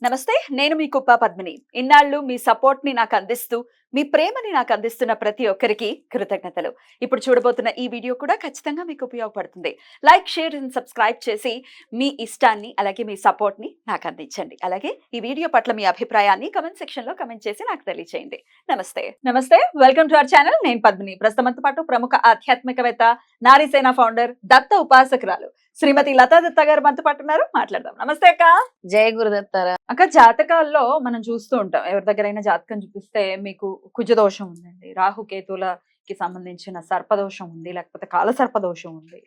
నమస్తే. నేను మీ కుప్ప పద్మిని. ఇన్నాళ్ళు మీ సపోర్ట్‌ని నాకందిస్తూ, మీ ప్రేమని నాకందిస్తున్న ప్రతి ఒక్కరికి కృతజ్ఞతలు. ఇప్పుడు చూడబోతున్న ఈ వీడియో కూడా ఖచ్చితంగా మీకు ఉపయోగపడుతుంది. లైక్, షేర్ అండ్ సబ్స్క్రైబ్ చేసి మీ ఇష్టాన్ని, అలాగే మీ సపోర్ట్‌ని నాకందించండి. అలాగే ఈ వీడియో పట్ల మీ అభిప్రాయాన్ని కామెంట్ సెక్షన్‌లో కామెంట్ చేసి నాకు తెలియజేయండి. నమస్తే. నమస్తే. Welcome to our channel. నేను పద్మిని. ప్రస్తుతంతో పాటు ప్రముఖ ఆధ్యాత్మికవేత్త, నారీసేన ఫౌండర్, దత్త ఉపాసకురాలు శ్రీమతి లతా దత్త గారు మనతో పాటు ఉన్నారు. మాట్లాడదాం. నమస్తే అక్క. జయ గురుదత్తారా. అక్క, జాతకాల్లో మనం చూస్తూ ఉంటాం. ఎవరి దగ్గరైనా జాతకం చూపిస్తే మీకు కుజదోషం ఉందండి, రాహుకేతులకి సంబంధించిన సర్పదోషం ఉంది, లేకపోతే కాల సర్పదోషం ఉంది,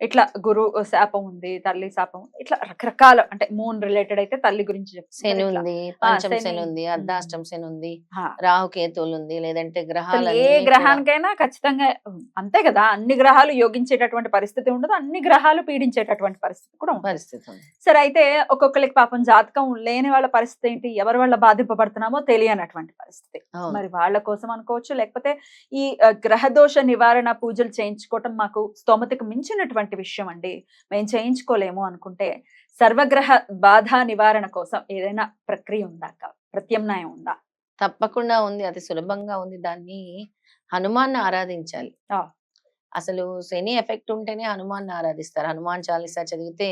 ఇట్లా గురు శాపం ఉంది, తల్లి శాపం ఉంది, ఇట్లా రకరకాల, అంటే మూన్ రిలేటెడ్ అయితే తల్లి గురించి శని ఉంది, పంచమ శని ఉంది, అర్ధాష్టం శని ఉంది, రాహుకేతువులు ఉంది, లేదంటే గ్రహాలు ఏ గ్రహానికైనా ఖచ్చితంగా అంతే కదా. అన్ని గ్రహాలు యోగించేటటువంటి పరిస్థితి ఉండదు, అన్ని గ్రహాలు పీడించేటటువంటి పరిస్థితి కూడా పరిస్థితి ఉంది. సరే, అయితే ఒక్కొక్కరికి పాపం జాతకం లేని వాళ్ళ పరిస్థితి ఏంటి, ఎవరి వల్ల బాధింపబడుతున్నామో తెలియనటువంటి పరిస్థితి. మరి వాళ్ళ కోసం అనుకోవచ్చు, లేకపోతే ఈ గ్రహదోష నివారణ పూజలు చేయించుకోవటం మాకు స్తోమతకు మించినటువంటి విషయం అండి, మేము చేయించుకోలేము అనుకుంటే సర్వగ్రహ బాధ నివారణ కోసం ఏదైనా ప్రక్రియ ఉందా, ప్రత్యామ్నాయం ఉందా? తప్పకుండా ఉంది, అతి సులభంగా ఉంది. దాన్ని హనుమాన్ని ఆరాధించాలి. అసలు శని ఎఫెక్ట్ ఉంటేనే హనుమాన్ని ఆరాధిస్తారు. హనుమాన్ చాలీసా చదివితే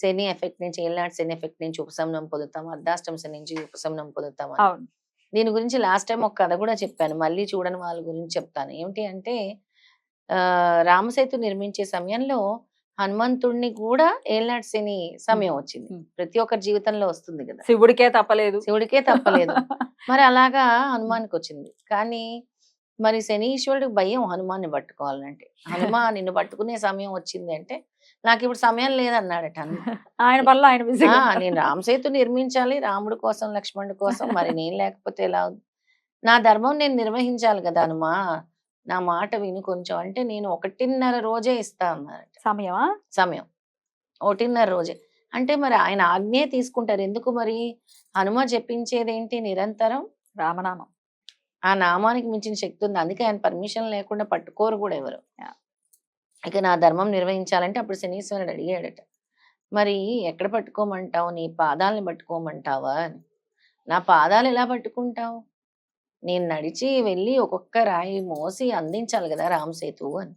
శని ఎఫెక్ట్ నుంచి, ఏళ్ళనాటి శని ఎఫెక్ట్ నుంచి ఉపశమనం పొందుతాం, అర్ధాష్టం శని నుంచి ఉపశమనం పొందుతాం. దీని గురించి లాస్ట్ టైం ఒక కథ కూడా చెప్పాను, మళ్ళీ చూడని వాళ్ళ గురించి చెప్తాను. ఏమిటి అంటే రామసేతు నిర్మించే సమయంలో హనుమంతుడిని కూడా ఏళ్ళనాటి శని సమయం వచ్చింది. ప్రతి ఒక్కరి జీవితంలో వస్తుంది కదా, శివుడికే తప్పలేదు. మరి అలాగా హనుమానికి వచ్చింది. కానీ మరి శనీశ్వరుడికి భయం హనుమాన్ని పట్టుకోవాలంటే. హనుమా నిన్ను పట్టుకునే సమయం వచ్చింది అంటే, నాకు ఇప్పుడు సమయం లేదన్నాడట. ఆయన వల్ల ఆయన నేను రామసేతు నిర్మించాలి, రాముడి కోసం, లక్ష్మణుడి కోసం, మరి నేను లేకపోతే ఎలా? నా ధర్మం నేను నిర్వహించాలి కదా హనుమా, నా మాట విను కొంచెం అంటే, నేను 1.5 రోజే ఇస్తా అన్నారట. సమయం 1.5 రోజే అంటే మరి ఆయన ఆజ్ఞే తీసుకుంటారు. ఎందుకు మరి? హనుమ జపించేదేంటి నిరంతరం? రామనామం. ఆ నామానికి మించిన శక్తి ఉంది, అందుకే ఆయన పర్మిషన్ లేకుండా పట్టుకోరు కూడా ఎవరు. ఇక నా ధర్మం నిర్వహించాలంటే అప్పుడు శనీశ్వరుడు అడిగాడట, మరి ఎక్కడ పట్టుకోమంటావు? నీ పాదాలని పట్టుకోమంటావా అని. నా పాదాలు ఎలా పట్టుకుంటావు? నేను నడిచి వెళ్ళి ఒక్కొక్క రాయి మోసి అందించాలి కదా రామసేతు అని.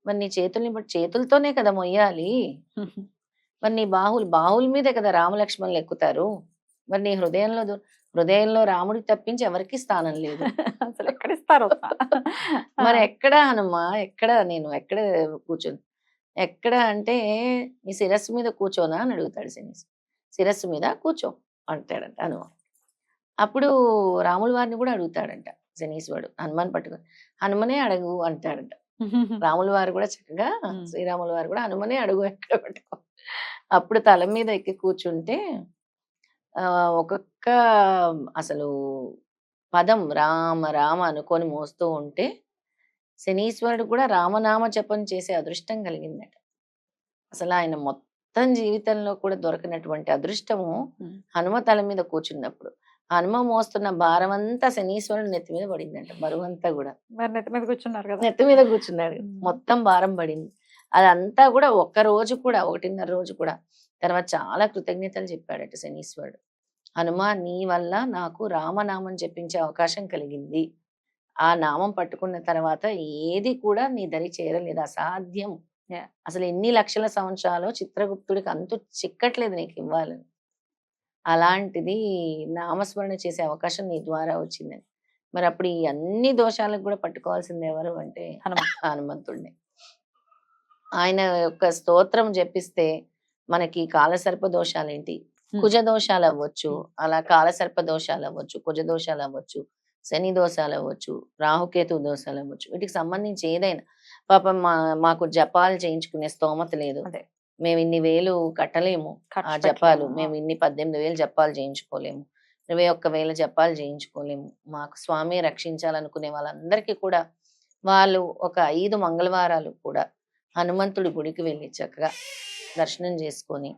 మరి నీ చేతుల్ని బట్టి, చేతులతోనే కదా మొయ్యాలి. మరి నీ బాహుల మీదే కదా రామలక్ష్మణులు ఎక్కుతారు. మరి నీ హృదయంలో రాముడికి తప్పించి ఎవరికి స్థానం లేదు. అసలు ఎక్కడ ఇస్తారు? మరి ఎక్కడ హనుమా, ఎక్కడ కూర్చొని, ఎక్కడ అంటే నీ శిరస్సు మీద కూర్చోనా అని అడుగుతాడు శనీశ్వరుడు. శిరస్సు మీద కూర్చో అంటాడంట హనుమ. అప్పుడు రాముల వారిని కూడా అడుగుతాడంట శనీశ్వరుడు, హనుమాన్ పట్టుకొని. హనుమనే అడుగు అంటాడంట. రాముల వారు కూడా చక్కగా, శ్రీరాముల వారు కూడా హనుమనే అడుగు ఎక్కడ పట్టుకో. అప్పుడు తల మీద ఎక్కి కూర్చుంటే ఒక్కొక్క అసలు పదం రామ రామ అనుకొని మోస్తూ ఉంటే శనీశ్వరుడు కూడా రామనామ జపం చేసే అదృష్టం కలిగిందట. అసలు ఆయన మొత్తం జీవితంలో కూడా దొరకనటువంటి అదృష్టము హనుమ తల మీద కూర్చున్నప్పుడు. హనుమ మోస్తున్న భారం అంతా శనీశ్వరుడు నెత్తి మీద పడిందంట, బరువంతా కూడా. నెత్తి మీద కూర్చున్నారు కదా, నెత్తి మీద కూర్చున్నాడు, మొత్తం భారం పడింది. అదంతా కూడా 1 రోజు కూడా, 1.5 రోజు కూడా. తర్వాత చాలా కృతజ్ఞతలు చెప్పాడట శనీశ్వరుడు. హనుమ, నీ వల్ల నాకు రామనామం జపించే అవకాశం కలిగింది. ఆ నామం పట్టుకున్న తర్వాత ఏది కూడా నీ దరి చేరలేదు, అసాధ్యం. అసలు ఎన్ని లక్షల సంవత్సరాలు చిత్రగుప్తుడికి అంతు చిక్కట్లేదు నీకు ఇవ్వాలని. అలాంటిది నామస్మరణ చేసే అవకాశం నీ ద్వారా వచ్చిందని. మరి అప్పుడు ఈ అన్ని దోషాలకు కూడా పట్టుకోవాల్సింది ఎవరు అంటే హనుమంతుడిని. ఆయన యొక్క స్తోత్రం జపిస్తే మనకి కాలసర్ప దోషాలేంటి, కుజ దోషాలు అవ్వచ్చు, అలా కాలసర్ప దోషాలు అవ్వచ్చు, కుజ దోషాలు అవ్వచ్చు, శని దోషాలు అవ్వచ్చు, రాహుకేతు దోషాలు అవ్వచ్చు, వీటికి సంబంధించి ఏదైనా. పాపం మాకు జపాలు చేయించుకునే స్తోమత లేదు, మేము ఇన్ని వేలు కట్టలేము ఆ జపాలు, మేము ఇన్ని 18,000 జపాలు చేయించుకోలేము, 21,000 జపాలు చేయించుకోలేము. మాకు స్వామి రక్షించాలనుకునే వాళ్ళందరికీ కూడా వాళ్ళు ఒక 5 మంగళవారాలు కూడా హనుమంతుడి గుడికి వెళ్ళి చక్కగా దర్శనం చేసుకొని,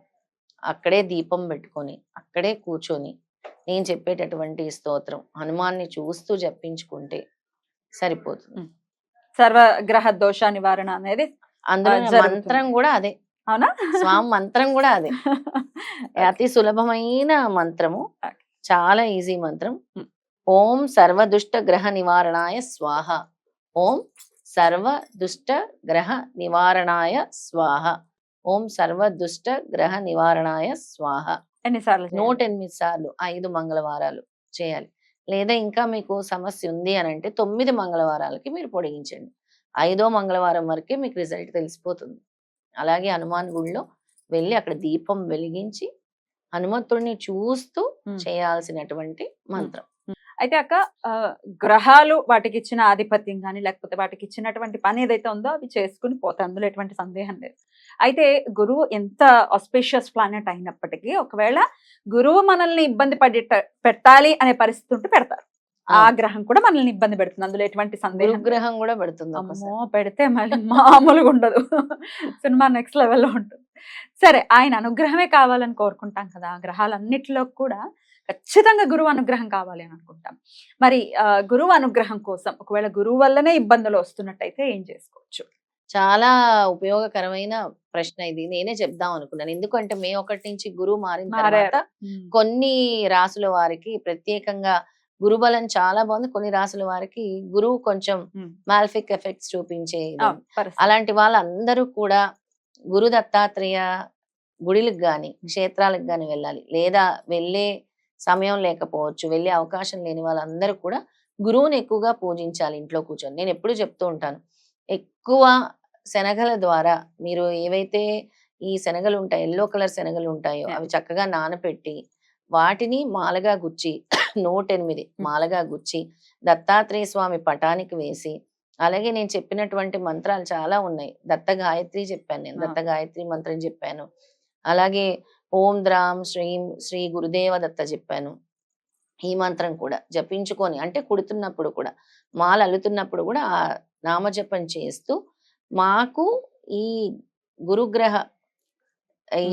అక్కడే దీపం పెట్టుకొని, అక్కడే కూర్చొని నేను చెప్పేటటువంటి స్తోత్రం హనుమాన్ని చూస్తూ జపించుకుంటే సరిపోతుంది. సర్వగ్రహ దోష నివారణ అనేది అందులో మంత్రం కూడా అదే. అవునా? స్వామి మంత్రం కూడా అదే. అతి సులభమైన మంత్రము, Okay. చాలా ఈజీ మంత్రం. Hmm. ఓం సర్వదుష్ట గ్రహ నివారణాయ స్వాహ. ఓం సర్వదుష్ట గ్రహ నివారణాయ స్వాహ. ఓం సర్వదుష్ట గ్రహ నివారణాయ స్వాహ. ఎన్నిసార్లు చేయాలి? 108 సార్లు 5 మంగళవారాలు చేయాలి. లేదా ఇంకా మీకు సమస్య ఉంది అని అంటే 9 మంగళవారాలకి మీరు పొడిగించండి. 5వ మంగళవారం వరకే మీకు రిజల్ట్ తెలిసిపోతుంది. అలాగే హనుమాన్ గుడిలో వెళ్ళి అక్కడ దీపం వెలిగించి హనుమంతుడిని చూస్తూ Hmm. చేయాల్సినటువంటి మంత్రం. అయితే అక్క, గ్రహాలు వాటికి ఇచ్చిన ఆధిపత్యం కానీ లేకపోతే వాటికి ఇచ్చినటువంటి పని ఏదైతే ఉందో అవి చేసుకుని పోతాయి, అందులో ఎటువంటి సందేహం లేదు. అయితే గురువు ఎంత ఆస్పిషియస్ ప్లానెట్ అయినప్పటికీ ఒకవేళ గురువు మనల్ని ఇబ్బంది పెట్టాలి అనే పరిస్థితి ఉంటే పెడతారు. ఆ గ్రహం కూడా మనల్ని ఇబ్బంది పెడుతుంది, అందులో ఎటువంటి సందేహం లేదు. గురుగ్రహం కూడా పెడుతుంది ఒక్కోసారి. అమ్మో, పెడితే మళ్ళీ మామూలుగా ఉండదు, సినిమా నెక్స్ట్ లెవెల్లో ఉంటుంది. సరే, ఆయన అనుగ్రహమే కావాలని కోరుకుంటాం కదా, గ్రహాలన్నిటిలో కూడా ఖచ్చితంగా గురువు అనుగ్రహం కావాలి అని అనుకుంటాం. మరి గురువు అనుగ్రహం కోసం ఒకవేళ గురువు వల్లనే ఇబ్బందులు వస్తున్నట్టయితే ఏం చేసుకోవచ్చు? చాలా ఉపయోగకరమైన ప్రశ్న ఇది. నేనే చెప్దాం అనుకున్నాను. ఎందుకంటే మే 1 నుంచి గురువు మారిన తర్వాత కొన్ని రాసుల వారికి ప్రత్యేకంగా గురుబలం చాలా బాగుంది. కొన్ని రాసుల వారికి గురువు కొంచెం మాల్ఫిక్ ఎఫెక్ట్స్ చూపించే ఇది. అలాంటి వాళ్ళందరూ కూడా గురు దత్తాత్రేయ గుడిలకు గాని క్షేత్రాలకు గాని వెళ్ళాలి. లేదా వెళ్ళే సమయం లేకపోవచ్చు, వెళ్ళే అవకాశం లేని వాళ్ళందరూ కూడా గురువుని ఎక్కువగా పూజించాలి ఇంట్లో కూర్చొని. నేను ఎప్పుడు చెప్తూ ఉంటాను, ఎక్కువ శనగల ద్వారా మీరు ఏవైతే ఈ శనగలు ఉంటాయి, ఎల్లో కలర్ శనగలు ఉంటాయో అవి చక్కగా నానపెట్టి వాటిని మాలగా గుచ్చి 108 మాలగా గుచ్చి దత్తాత్రేయ స్వామి పటానికి వేసి, అలాగే నేను చెప్పినటువంటి మంత్రాలు చాలా ఉన్నాయి. దత్త గాయత్రి చెప్పాను, నేను దత్త గాయత్రి మంత్రం చెప్పాను. అలాగే ఓం ద్రాం శ్రీం శ్రీ గురుదేవ దత్త చెప్పాను. ఈ మంత్రం కూడా జపించుకొని, అంటే కుడుతున్నప్పుడు కూడా మాల అల్లుతున్నప్పుడు కూడా ఆ నామజపం చేస్తూ మాకు ఈ గురుగ్రహ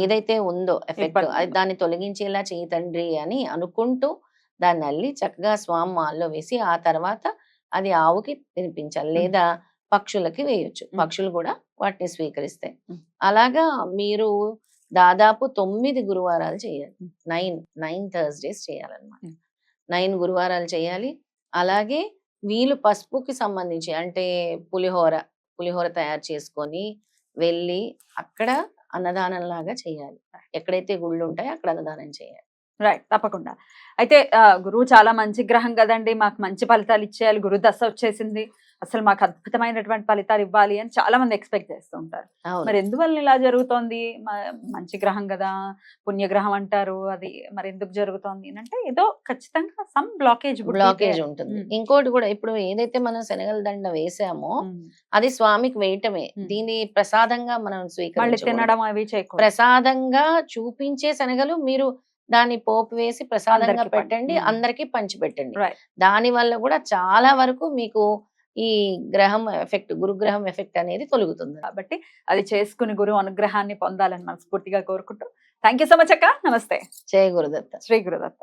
ఏదైతే ఉందో ఎఫెక్ట్ అది దాన్ని తొలగించేలా చేయి తండ్రి అని అనుకుంటూ దాన్ని అల్లి చక్కగా స్వామి మాల్లో వేసి ఆ తర్వాత అది ఆవుకి తినిపించాలి, లేదా పక్షులకి వేయొచ్చు. పక్షులు కూడా వాటిని స్వీకరిస్తాయి. అలాగా మీరు దాదాపు 9 గురువారాలు చేయాలి. 9 థర్స్డేస్ చేయాలన్నమాట. 9 గురువారాలు చేయాలి. అలాగే వీళ్ళు పసుపుకి సంబంధించి అంటే పులిహోర తయారు చేసుకొని వెళ్ళి అక్కడ అన్నదానం లాగా చేయాలి. ఎక్కడైతే గుళ్ళు ఉంటాయో అక్కడ అన్నదానం చేయాలి. రైట్, తప్పకుండా. అయితే గురువు చాలా మంచి గ్రహం కదండి, మాకు మంచి ఫలితాలు ఇచ్చేయాలి, గురు దశ వచ్చేసింది, అసలు మాకు అద్భుతమైనటువంటి ఫలితాలు ఇవ్వాలి అని చాలా మంది ఎక్స్పెక్ట్ చేస్తూ ఉంటారు. మరి ఎందువల్ల ఇలా జరుగుతోంది? మంచి గ్రహం కదా, పుణ్యగ్రహం అంటారు, అది మరి ఎందుకు జరుగుతోంది అంటే ఏదో ఖచ్చితంగా సమ్ బ్లాకేజ్ ఉంటుంది. ఇంకోటి కూడా, ఇప్పుడు ఏదైతే మనం శనగల దండ వేసామో అది స్వామికి వేయటమే, దీని ప్రసాదంగా మనం మళ్ళీ తినడం అవి చేయకూడదు. ప్రసాదంగా చూపించే శనగలు మీరు దాన్ని పోపు వేసి ప్రసాదంగా పెట్టండి, అందరికి పంచి పెట్టండి. దాని వల్ల కూడా చాలా వరకు మీకు ఈ గ్రహం ఎఫెక్ట్, గురుగ్రహం ఎఫెక్ట్ అనేది తొలగుతుంది. కాబట్టి అది చేసుకుని గురువు అనుగ్రహాన్ని పొందాలని మనస్ఫూర్తిగా కోరుకుంటూ థ్యాంక్ యూ సో మచ్ అక్క. నమస్తే. జయ గురుదత్త. శ్రీ గురుదత్త.